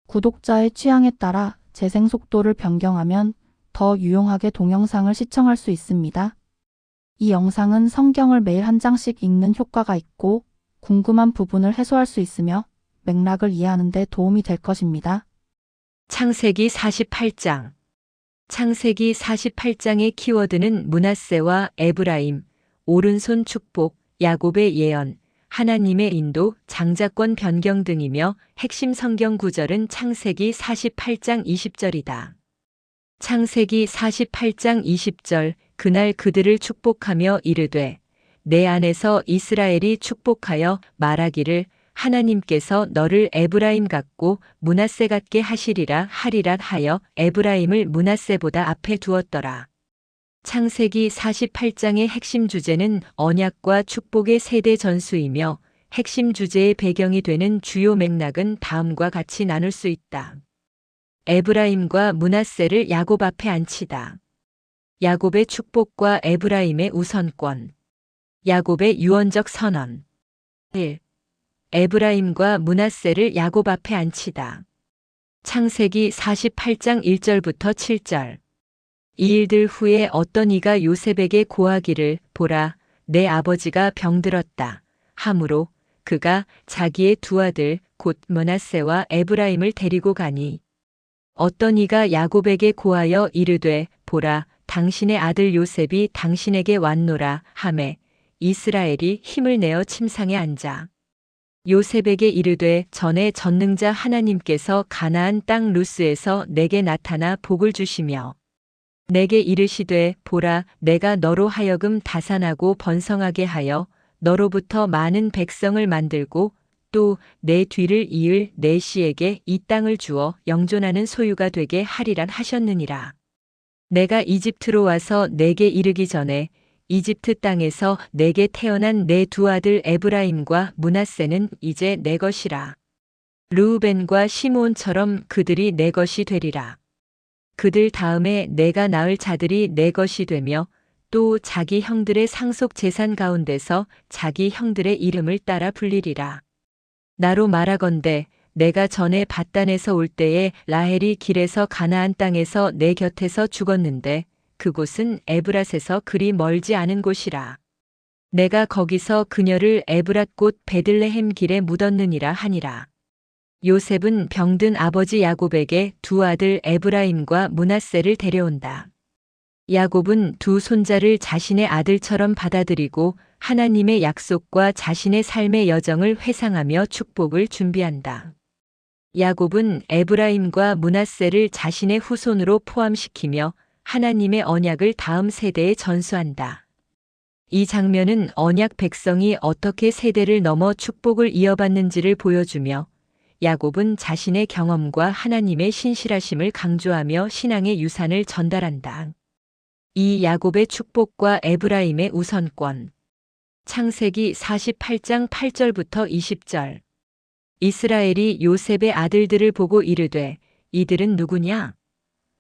구독자의 취향에 따라 재생 속도를 변경하면 더 유용하게 동영상을 시청할 수 있습니다. 이 영상은 성경을 매일 한 장씩 읽는 효과가 있고 궁금한 부분을 해소할 수 있으며 맥락을 이해하는 데 도움이 될 것입니다. 창세기 48장. 창세기 48장의 키워드는 므낫세와 에브라임, 오른손 축복, 야곱의 예언, 하나님의 인도, 장자권 변경 등이며 핵심 성경 구절은 창세기 48장 20절이다. 창세기 48장 20절. 그날 그들을 축복하며 이르되 내 안에서 이스라엘이 축복하여 말하기를 하나님께서 너를 에브라임 같고 므낫세 같게 하시리라 하리라 하여 에브라임을 므낫세보다 앞에 두었더라. 창세기 48장의 핵심 주제는 언약과 축복의 세대 전수이며 핵심 주제의 배경이 되는 주요 맥락은 다음과 같이 나눌 수 있다. 에브라임과 므낫세를 야곱 앞에 앉히다. 야곱의 축복과 에브라임의 우선권. 야곱의 유언적 선언. 1. 에브라임과 므낫세를 야곱 앞에 앉히다. 창세기 48장 1절부터 7절. 이 일들 후에 어떤 이가 요셉에게 고하기를 보라 내 아버지가 병들었다 하므로 그가 자기의 두 아들 곧 므낫세와 에브라임을 데리고 가니 어떤 이가 야곱에게 고하여 이르되 보라 당신의 아들 요셉이 당신에게 왔노라 하매 이스라엘이 힘을 내어 침상에 앉아 요셉에게 이르되 전에 전능자 하나님께서 가나안 땅 루스에서 내게 나타나 복을 주시며 내게 이르시되 보라 내가 너로 하여금 다산하고 번성하게 하여 너로부터 많은 백성을 만들고 또 내 뒤를 이을 내 씨에게 이 땅을 주어 영존하는 소유가 되게 하리라 하셨느니라. 내가 이집트로 와서 내게 이르기 전에 이집트 땅에서 내게 태어난 내 두 아들 에브라임과 므낫세는 이제 내 것이라. 르우벤과 시므온처럼 그들이 내 것이 되리라. 그들 다음에 내가 낳을 자들이 내 것이 되며 또 자기 형들의 상속 재산 가운데서 자기 형들의 이름을 따라 불리리라. 나로 말하건대 내가 전에 밧단에서 올 때에 라헬이 길에서 가나안 땅에서 내 곁에서 죽었는데 그곳은 에브랏에서 그리 멀지 않은 곳이라. 내가 거기서 그녀를 에브랏 곧 베들레헴 길에 묻었느니라 하니라. 요셉은 병든 아버지 야곱에게 두 아들 에브라임과 므낫세를 데려온다. 야곱은 두 손자를 자신의 아들처럼 받아들이고 하나님의 약속과 자신의 삶의 여정을 회상하며 축복을 준비한다. 야곱은 에브라임과 므낫세를 자신의 후손으로 포함시키며 하나님의 언약을 다음 세대에 전수한다. 이 장면은 언약 백성이 어떻게 세대를 넘어 축복을 이어받는지를 보여주며 야곱은 자신의 경험과 하나님의 신실하심을 강조하며 신앙의 유산을 전달한다. 이 야곱의 축복과 에브라임의 우선권. 창세기 48장 8절부터 20절. 이스라엘이 요셉의 아들들을 보고 이르되 이들은 누구냐?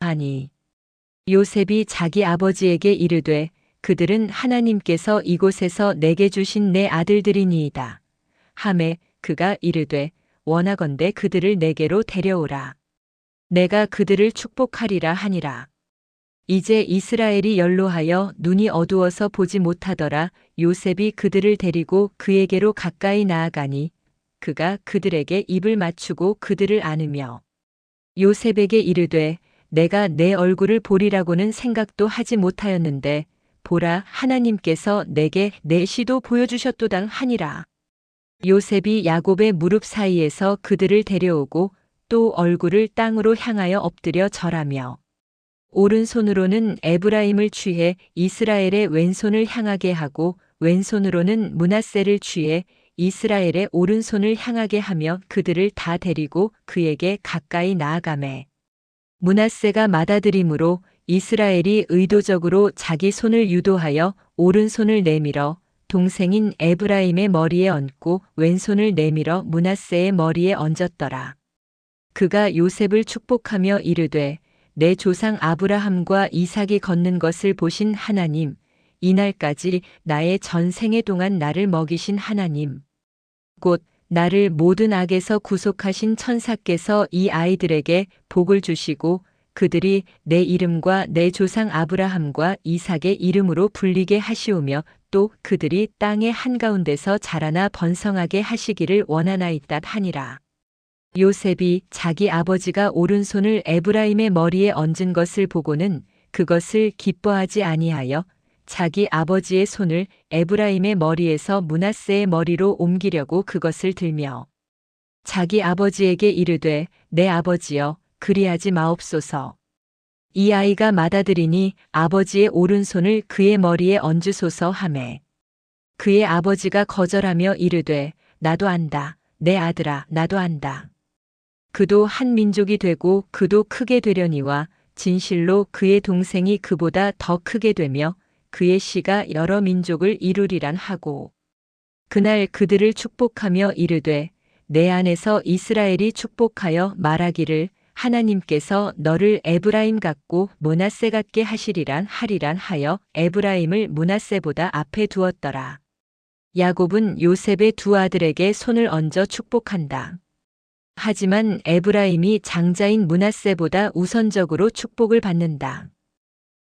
하니 요셉이 자기 아버지에게 이르되 그들은 하나님께서 이곳에서 내게 주신 내 아들들이니이다. 하매 그가 이르되 원하건대 그들을 내게로 데려오라. 내가 그들을 축복하리라 하니라. 이제 이스라엘이 연로하여 눈이 어두워서 보지 못하더라. 요셉이 그들을 데리고 그에게로 가까이 나아가니 그가 그들에게 입을 맞추고 그들을 안으며 요셉에게 이르되 내가 내 얼굴을 보리라고는 생각도 하지 못하였는데 보라 하나님께서 내게 내 시도 보여주셨도다 하니라. 요셉이 야곱의 무릎 사이에서 그들을 데려오고 또 얼굴을 땅으로 향하여 엎드려 절하며 오른손으로는 에브라임을 취해 이스라엘의 왼손을 향하게 하고 왼손으로는 므낫세를 취해 이스라엘의 오른손을 향하게 하며 그들을 다 데리고 그에게 가까이 나아가매 므낫세가 맏아들이므로 이스라엘이 의도적으로 자기 손을 유도하여 오른손을 내밀어 동생인 에브라임의 머리에 얹고 왼손을 내밀어 므낫세의 머리에 얹었더라. 그가 요셉을 축복하며 이르되 내 조상 아브라함과 이삭이 걷는 것을 보신 하나님, 이날까지 나의 전생에 동안 나를 먹이신 하나님, 곧 나를 모든 악에서 구속하신 천사께서 이 아이들에게 복을 주시고 그들이 내 이름과 내 조상 아브라함과 이삭의 이름으로 불리게 하시오며 또 그들이 땅의 한가운데서 자라나 번성하게 하시기를 원하나이다 하니라. 요셉이 자기 아버지가 오른손을 에브라임의 머리에 얹은 것을 보고는 그것을 기뻐하지 아니하여 자기 아버지의 손을 에브라임의 머리에서 므낫세의 머리로 옮기려고 그것을 들며 자기 아버지에게 이르되 내 아버지여 그리하지 마옵소서. 이 아이가 맏아들이니 아버지의 오른손을 그의 머리에 얹으소서 하매 그의 아버지가 거절하며 이르되 나도 안다 내 아들아 나도 안다. 그도 한 민족이 되고 그도 크게 되려니와 진실로 그의 동생이 그보다 더 크게 되며 그의 씨가 여러 민족을 이루리란 하고 그날 그들을 축복하며 이르되 내 안에서 이스라엘이 축복하여 말하기를 하나님께서 너를 에브라임 같고 므낫세 같게 하시리란 하리란 하여 에브라임을 므낫세보다 앞에 두었더라. 야곱은 요셉의 두 아들에게 손을 얹어 축복한다. 하지만 에브라임이 장자인 므낫세보다 우선적으로 축복을 받는다.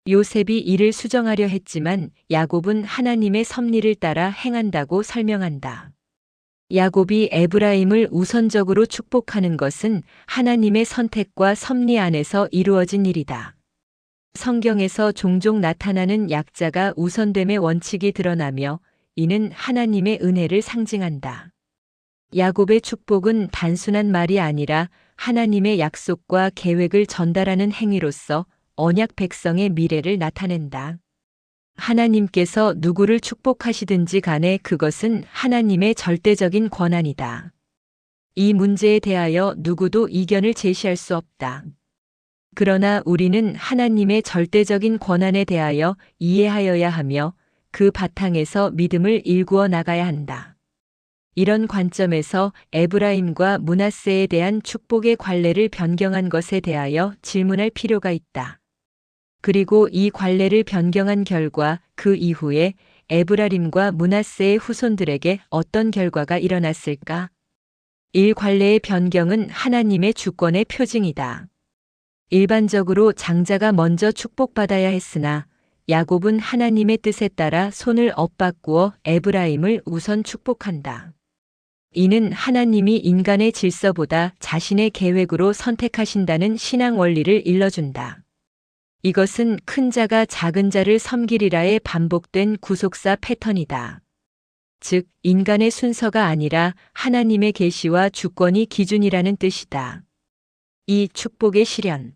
요셉이 이를 수정하려 했지만 야곱은 하나님의 섭리를 따라 행한다고 설명한다. 야곱이 에브라임을 우선적으로 축복하는 것은 하나님의 선택과 섭리 안에서 이루어진 일이다. 성경에서 종종 나타나는 약자가 우선됨의 원칙이 드러나며 이는 하나님의 은혜를 상징한다. 야곱의 축복은 단순한 말이 아니라 하나님의 약속과 계획을 전달하는 행위로서 언약 백성의 미래를 나타낸다. 하나님께서 누구를 축복하시든지 간에 그것은 하나님의 절대적인 권한이다. 이 문제에 대하여 누구도 이견을 제시할 수 없다. 그러나 우리는 하나님의 절대적인 권한에 대하여 이해하여야 하며 그 바탕에서 믿음을 일구어 나가야 한다. 이런 관점에서 에브라임과 므낫세에 대한 축복의 관례를 변경한 것에 대하여 질문할 필요가 있다. 그리고 이 관례를 변경한 결과 그 이후에 에브라임과 므낫세의 후손들에게 어떤 결과가 일어났을까? 1. 관례의 변경은 하나님의 주권의 표징이다. 일반적으로 장자가 먼저 축복받아야 했으나 야곱은 하나님의 뜻에 따라 손을 엇바꾸어 에브라임을 우선 축복한다. 이는 하나님이 인간의 질서보다 자신의 계획으로 선택하신다는 신앙 원리를 일러준다. 이것은 큰 자가 작은 자를 섬기리라의 반복된 구속사 패턴이다. 즉, 인간의 순서가 아니라 하나님의 계시와 주권이 기준이라는 뜻이다. 이 축복의 실현.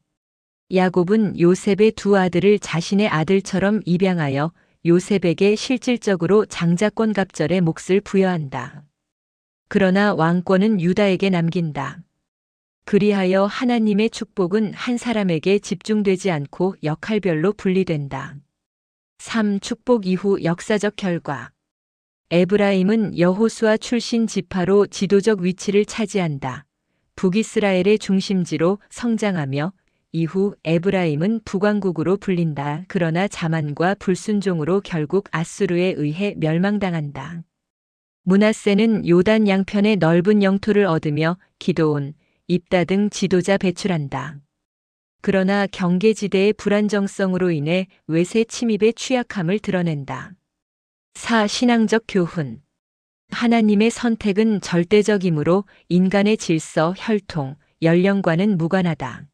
야곱은 요셉의 두 아들을 자신의 아들처럼 입양하여 요셉에게 실질적으로 장자권 갑절의 몫을 부여한다. 그러나 왕권은 유다에게 남긴다. 그리하여 하나님의 축복은 한 사람에게 집중되지 않고 역할별로 분리된다. 3. 축복 이후 역사적 결과. 에브라임은 여호수아 출신 지파로 지도적 위치를 차지한다. 북이스라엘의 중심지로 성장하며 이후 에브라임은 북왕국으로 불린다. 그러나 자만과 불순종으로 결국 아수르에 의해 멸망당한다. 므낫세는 요단 양편의 넓은 영토를 얻으며 기드온, 입다 등 지도자 배출한다. 그러나 경계지대의 불안정성으로 인해 외세 침입의 취약함을 드러낸다. 4. 신앙적 교훈. 하나님의 선택은 절대적이므로 인간의 질서, 혈통, 연령과는 무관하다.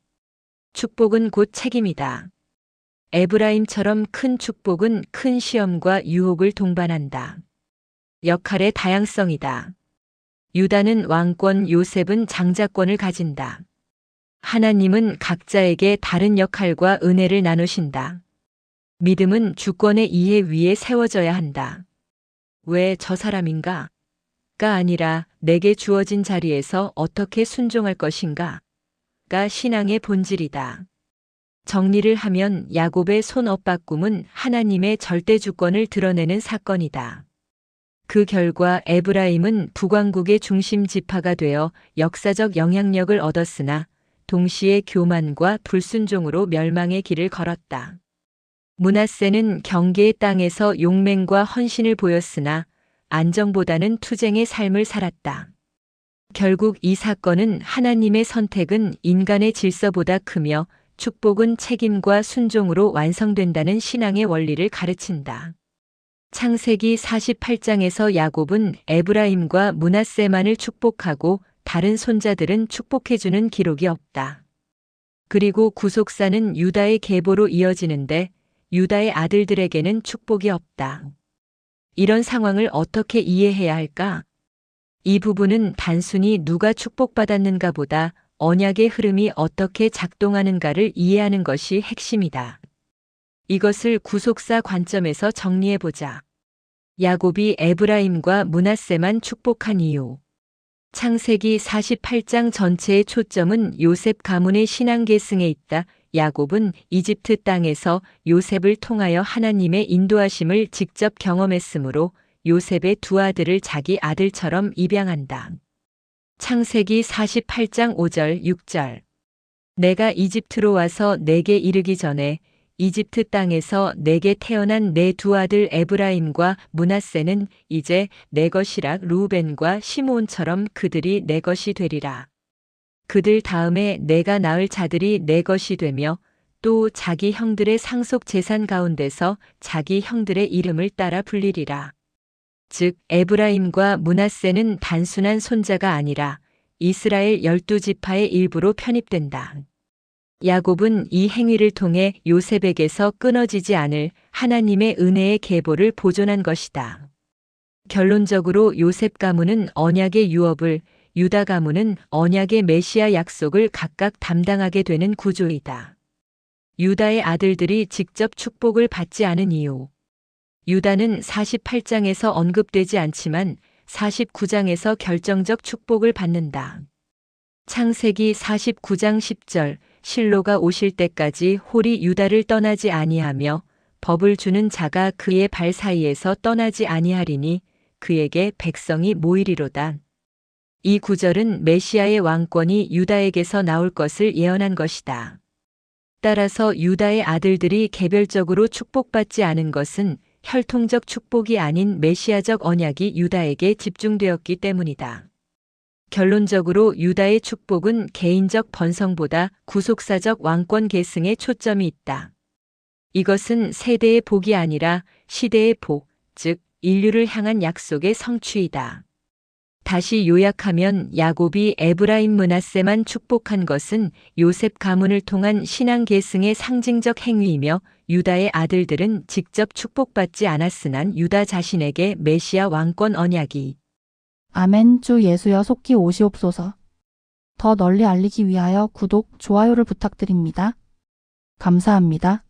축복은 곧 책임이다. 에브라임처럼 큰 축복은 큰 시험과 유혹을 동반한다. 역할의 다양성이다. 유다는 왕권, 요셉은 장자권을 가진다. 하나님은 각자에게 다른 역할과 은혜를 나누신다. 믿음은 주권의 이해 위에 세워져야 한다. 왜 저 사람인가? 가 아니라 내게 주어진 자리에서 어떻게 순종할 것인가? 가 신앙의 본질이다. 정리를 하면 야곱의 손 엇바꿈은 하나님의 절대 주권을 드러내는 사건이다. 그 결과 에브라임은 북왕국의 중심 지파가 되어 역사적 영향력을 얻었으나 동시에 교만과 불순종으로 멸망의 길을 걸었다. 므낫세는 경계의 땅에서 용맹과 헌신을 보였으나 안정보다는 투쟁의 삶을 살았다. 결국 이 사건은 하나님의 선택은 인간의 질서보다 크며 축복은 책임과 순종으로 완성된다는 신앙의 원리를 가르친다. 창세기 48장에서 야곱은 에브라임과 므낫세만을 축복하고 다른 손자들은 축복해주는 기록이 없다. 그리고 구속사는 유다의 계보로 이어지는데 유다의 아들들에게는 축복이 없다. 이런 상황을 어떻게 이해해야 할까? 이 부분은 단순히 누가 축복받았는가 보다 언약의 흐름이 어떻게 작동하는가를 이해하는 것이 핵심이다. 이것을 구속사 관점에서 정리해보자. 야곱이 에브라임과 므낫세만 축복한 이유. 창세기 48장 전체의 초점은 요셉 가문의 신앙 계승에 있다. 야곱은 이집트 땅에서 요셉을 통하여 하나님의 인도하심을 직접 경험했으므로 요셉의 두 아들을 자기 아들처럼 입양한다. 창세기 48장 5절 6절. 내가 이집트로 와서 내게 이르기 전에 이집트 땅에서 내게 태어난 내 두 아들 에브라임과 므낫세는 이제 내 것이라. 루벤과 시므온처럼 그들이 내 것이 되리라. 그들 다음에 내가 낳을 자들이 내 것이 되며 또 자기 형들의 상속 재산 가운데서 자기 형들의 이름을 따라 불리리라. 즉 에브라임과 므낫세는 단순한 손자가 아니라 이스라엘 12지파의 일부로 편입된다. 야곱은 이 행위를 통해 요셉에게서 끊어지지 않을 하나님의 은혜의 계보를 보존한 것이다. 결론적으로 요셉 가문은 언약의 유업을, 유다 가문은 언약의 메시아 약속을 각각 담당하게 되는 구조이다. 유다의 아들들이 직접 축복을 받지 않은 이유. 유다는 48장에서 언급되지 않지만 49장에서 결정적 축복을 받는다. 창세기 49장 10절 실로가 오실 때까지 홀이 유다를 떠나지 아니하며 법을 주는 자가 그의 발 사이에서 떠나지 아니하리니 그에게 백성이 모이리로다. 이 구절은 메시아의 왕권이 유다에게서 나올 것을 예언한 것이다. 따라서 유다의 아들들이 개별적으로 축복받지 않은 것은 혈통적 축복이 아닌 메시아적 언약이 유다에게 집중되었기 때문이다. 결론적으로 유다의 축복은 개인적 번성보다 구속사적 왕권 계승에 초점이 있다. 이것은 세대의 복이 아니라 시대의 복, 즉 인류를 향한 약속의 성취이다. 다시 요약하면 야곱이 에브라임 므낫세만 축복한 것은 요셉 가문을 통한 신앙 계승의 상징적 행위이며 유다의 아들들은 직접 축복받지 않았으나 유다 자신에게 메시아 왕권 언약이 아멘. 주 예수여 속히 오시옵소서. 더 널리 알리기 위하여 구독, 좋아요를 부탁드립니다. 감사합니다.